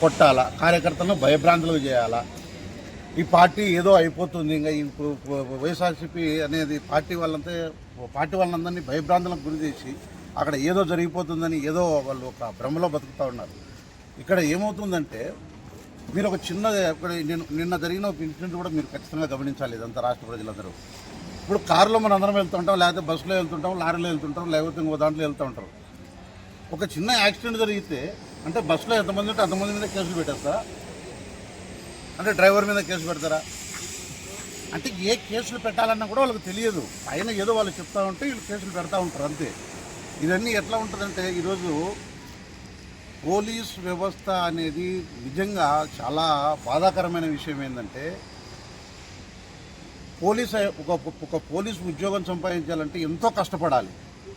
కొట్టాలా, కార్యకర్తలను భయభ్రాంతులకు చేయాలా, ఈ పార్టీ ఏదో అయిపోతుంది ఇంకా వైఎస్ఆర్సీపీ అనేది పార్టీ వాళ్ళందరినీ భయభ్రాంతులకు గురి చేసి అక్కడ ఏదో జరిగిపోతుందని ఏదో వాళ్ళు ఒక భ్రమలో బతుకుతూ ఉన్నారు. ఇక్కడ ఏమవుతుందంటే మీరు ఒక చిన్న నిన్న జరిగిన ఒక ఇన్సిడెంట్ కూడా మీరు ఖచ్చితంగా గమనించాలి. ఇదంతా రాష్ట్ర ప్రజలందరూ ఇప్పుడు కారులో మనం అందరం వెళ్తుంటాం, లేకపోతే బస్సులో వెళ్తుంటాం, లారీలో వెళ్తుంటాం, లేకపోతే ఇంకో దాంట్లో వెళ్తూ ఉంటారు. ఒక చిన్న యాక్సిడెంట్ జరిగితే అంటే బస్సులో ఎంతమంది ఉంటే అంతమంది మీద కేసులు పెట్టేస్తారా? అంటే డ్రైవర్ మీద కేసు పెడతారా? అంటే ఏ కేసులు పెట్టాలన్నా కూడా వాళ్ళకి తెలియదు. పైన ఏదో వాళ్ళు చెప్తా ఉంటే వీళ్ళు కేసులు పెడతా ఉంటారు అంతే. ఇవన్నీ ఎట్లా ఉంటుందంటే ఈరోజు పోలీస్ వ్యవస్థ అనేది నిజంగా చాలా బాధాకరమైన విషయం. ఏంటంటే ఒక పోలీసు ఉద్యోగం సంపాదించాలంటే ఎంతో కష్టపడాలి,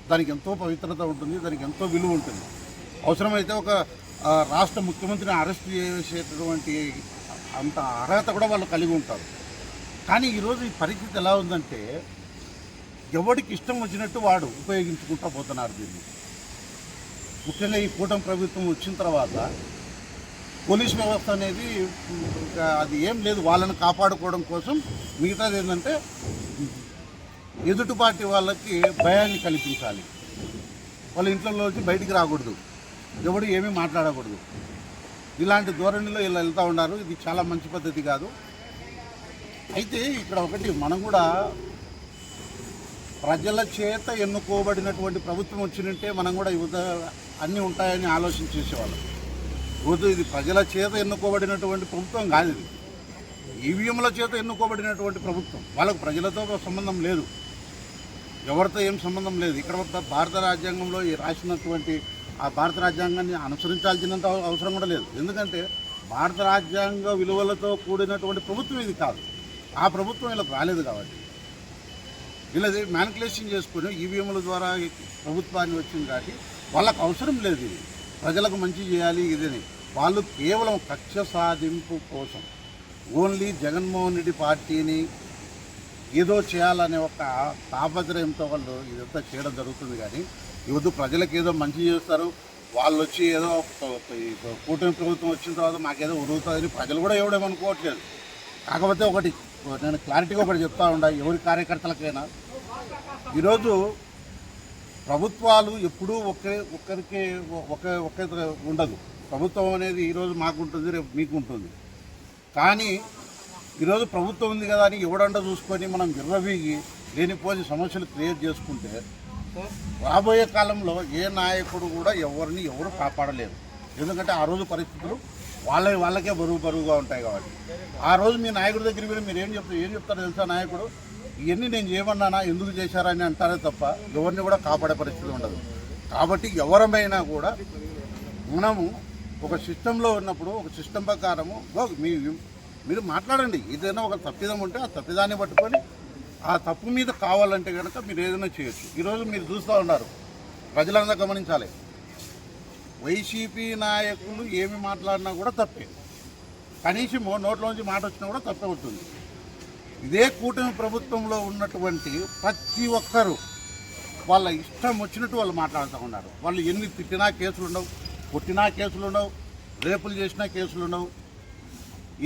దానికి ఎంతో పవిత్రత ఉంటుంది, దానికి ఎంతో విలువ ఉంటుంది. అవసరమైతే ఒక రాష్ట్ర ముఖ్యమంత్రిని అరెస్ట్ చేసేటటువంటి అంత అర్హత కూడా వాళ్ళు కలిగి ఉంటారు. కానీ ఈరోజు ఈ పరిస్థితి ఎలా ఉందంటే ఎవడికి ఇష్టం వచ్చినట్టు వాడు ఉపయోగించుకుంటూ పోతున్నారు దీన్ని. ముఖ్యంగా ఈ కూటమి ప్రభుత్వం వచ్చిన తర్వాత పోలీస్ వ్యవస్థ అనేది అది ఏం లేదు, వాళ్ళని కాపాడుకోవడం కోసం. మిగతాది ఏంటంటే ఎదుటి పార్టీ వాళ్ళకి భయాన్ని కల్పించాలి, వాళ్ళ ఇంట్లోంచి బయటికి రాకూడదు, ఎవడు ఏమీ మాట్లాడకూడదు. ఇలాంటి ధోరణిలో ఇలా వెళ్తూ ఉన్నారు. ఇది చాలా మంచి పద్ధతి కాదు. అయితే ఇక్కడ ఒకటి మనం కూడా ప్రజల చేత ఎన్నుకోబడినటువంటి ప్రభుత్వం వచ్చినంటే మనం కూడా అన్నీ ఉంటాయని ఆలోచించేసేవాళ్ళం. రోజు ఇది ప్రజల చేత ఎన్నుకోబడినటువంటి ప్రభుత్వం కాదు, ఇది ఈవీఎంల చేత ఎన్నుకోబడినటువంటి ప్రభుత్వం. వాళ్ళకు ప్రజలతో సంబంధం లేదు, ఎవరితో ఏం సంబంధం లేదు. ఇక్కడ భారత రాజ్యాంగంలో రాసినటువంటి ఆ భారత రాజ్యాంగాన్ని అనుసరించాల్సినంత అవసరం కూడా లేదు. ఎందుకంటే భారత రాజ్యాంగ విలువలతో కూడినటువంటి ప్రభుత్వం ఇది కాదు. ఆ ప్రభుత్వం వీళ్ళకి రాలేదు కాబట్టి వీళ్ళది మ్యానిపులేషన్ చేసుకుని ఈవీఎంల ద్వారా ప్రభుత్వాన్ని వచ్చింది కాబట్టి వాళ్ళకు అవసరం లేదు. ఇది ప్రజలకు మంచి చేయాలి ఇదని వాళ్ళు కేవలం కక్ష సాధింపు కోసం ఓన్లీ జగన్మోహన్ రెడ్డి పార్టీని ఏదో చేయాలనే ఒక తాపత్రయంతో వాళ్ళు ఇదంతా చేయడం జరుగుతుంది. కానీ ఈరోజు ప్రజలకు ఏదో మంచి చేస్తారు, వాళ్ళు వచ్చి ఏదో కూటమి ప్రభుత్వం వచ్చిన తర్వాత మాకేదో ఉరుగుతుందని ప్రజలు కూడా ఎవడేమనుకోవట్లేదు. కాకపోతే ఒకటి నేను క్లారిటీగా ఒకటి చెప్తా ఉండా, ఎవరి కార్యకర్తలకైనా ఈరోజు ప్రభుత్వాలు ఎప్పుడూ ఒక్కరికే ఉండదు. ప్రభుత్వం అనేది ఈరోజు మాకు ఉంటుంది, రేపు మీకు ఉంటుంది. కానీ ఈరోజు ప్రభుత్వం ఉంది కదా అని ఎవడంట చూసుకొని మనం విర్రవీగి లేనిపోని సమస్యలు క్రియేట్ చేసుకుంటే రాబోయే కాలంలో ఏ నాయకుడు కూడా ఎవరు కాపాడలేరు. ఎందుకంటే ఆ రోజు పరిస్థితులు వాళ్ళకే బరువుగా ఉంటాయి కాబట్టి. ఆ రోజు మీ నాయకుడి దగ్గర వెళ్ళి మీరు ఏం చెప్తారో తెలుసా? నాయకుడు ఇవన్నీ నేను చేయమన్నానా, ఎందుకు చేశారని అంటారే తప్ప ఎవరిని కూడా కాపాడే పరిస్థితి ఉండదు. కాబట్టి ఎవరమైనా కూడా మనము ఒక సిస్టంలో ఉన్నప్పుడు ఒక సిస్టమ్ ప్రకారము మీరు మాట్లాడండి. ఏదైనా ఒక తప్పిదం ఉంటే ఆ తప్పిదాన్ని పట్టుకొని ఆ తప్పు మీద కావాలంటే కనుక మీరు ఏదైనా చేయొచ్చు. ఈరోజు మీరు చూస్తూ ఉన్నారు, ప్రజలందరూ గమనించాలి, వైసీపీ నాయకులు ఏమి మాట్లాడినా కూడా తప్పే, కనీసం నోట్లోంచి మాట వచ్చినా కూడా తప్పే ఉంటుంది. ఇదే కూటమి ప్రభుత్వంలో ఉన్నటువంటి ప్రతి ఒక్కరూ వాళ్ళ ఇష్టం వచ్చినట్టు వాళ్ళు మాట్లాడుతూ ఉన్నారు. వాళ్ళు ఎన్ని తిట్టినా కేసులు ఉండవు, కొట్టినా కేసులు ఉండవు, రేపులు చేసినా కేసులు ఉండవు,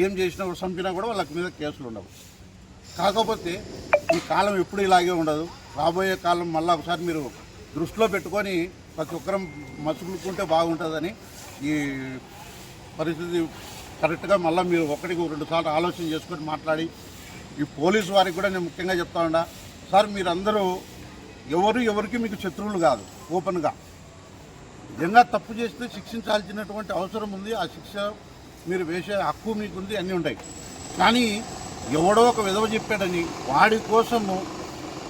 ఏం చేసినా చంపినా కూడా వాళ్ళకి మీద కేసులు ఉండవు. కాకపోతే ఈ కాలం ఎప్పుడు ఇలాగే ఉండదు. రాబోయే కాలం మళ్ళీ ఒకసారి మీరు దృష్టిలో పెట్టుకొని ప్రతి ఒక్కరం మసులుకుంటే బాగుంటుందని ఈ పరిస్థితి కరెక్ట్గా మళ్ళీ మీరు ఒకటికి 2 సార్లు ఆలోచన చేసుకొని మాట్లాడి ఈ పోలీసు వారికి కూడా నేను ముఖ్యంగా చెప్తా ఉన్నా, సార్ మీరందరూ ఎవరికి మీకు శత్రువులు కాదు. ఓపెన్గా నిజంగా తప్పు చేస్తే శిక్షించాల్సినటువంటి అవసరం ఉంది. ఆ శిక్ష మీరు వేసే హక్కు మీకుంది, అన్నీ ఉంటాయి. కానీ ఎవడో ఒక విధవ చెప్పాడని వాడి కోసము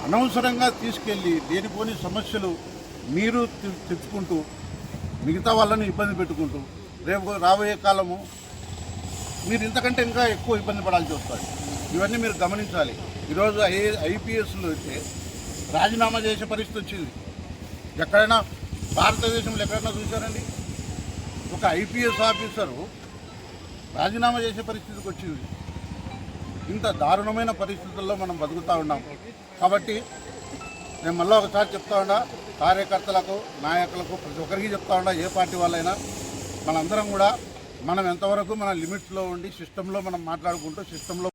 అనవసరంగా తీసుకెళ్ళి లేనిపోని సమస్యలు మీరు తెచ్చుకుంటూ మిగతా వాళ్ళని ఇబ్బంది పెట్టుకుంటూ రేపు రాబోయే కాలము మీరు ఇంతకంటే ఇంకా ఎక్కువ ఇబ్బంది పడాల్సి వస్తుంది. ఇవన్నీ మీరు గమనించాలి. ఈరోజు ఐపీఎస్లో అయితే రాజీనామా చేసే పరిస్థితి వచ్చింది. ఎక్కడైనా భారతదేశంలో ఎక్కడైనా చూశారండి ఒక ఐపీఎస్ ఆఫీసరు రాజీనామా చేసే పరిస్థితికి వచ్చింది? ఇంత దారుణమైన పరిస్థితుల్లో మనం బతుకుతూ ఉన్నాం. కాబట్టి నేను మళ్ళీ ఒకసారి చెప్తా ఉన్నా, కార్యకర్తలకు నాయకులకు ప్రతి ఒక్కరికి చెప్తా ఉన్నా, ఏ పార్టీ వాళ్ళైనా మనందరం కూడా మనం ఎంతవరకు మన లిమిట్స్లో ఉండి సిస్టంలో మనం మాట్లాడుకుంటూ సిస్టంలో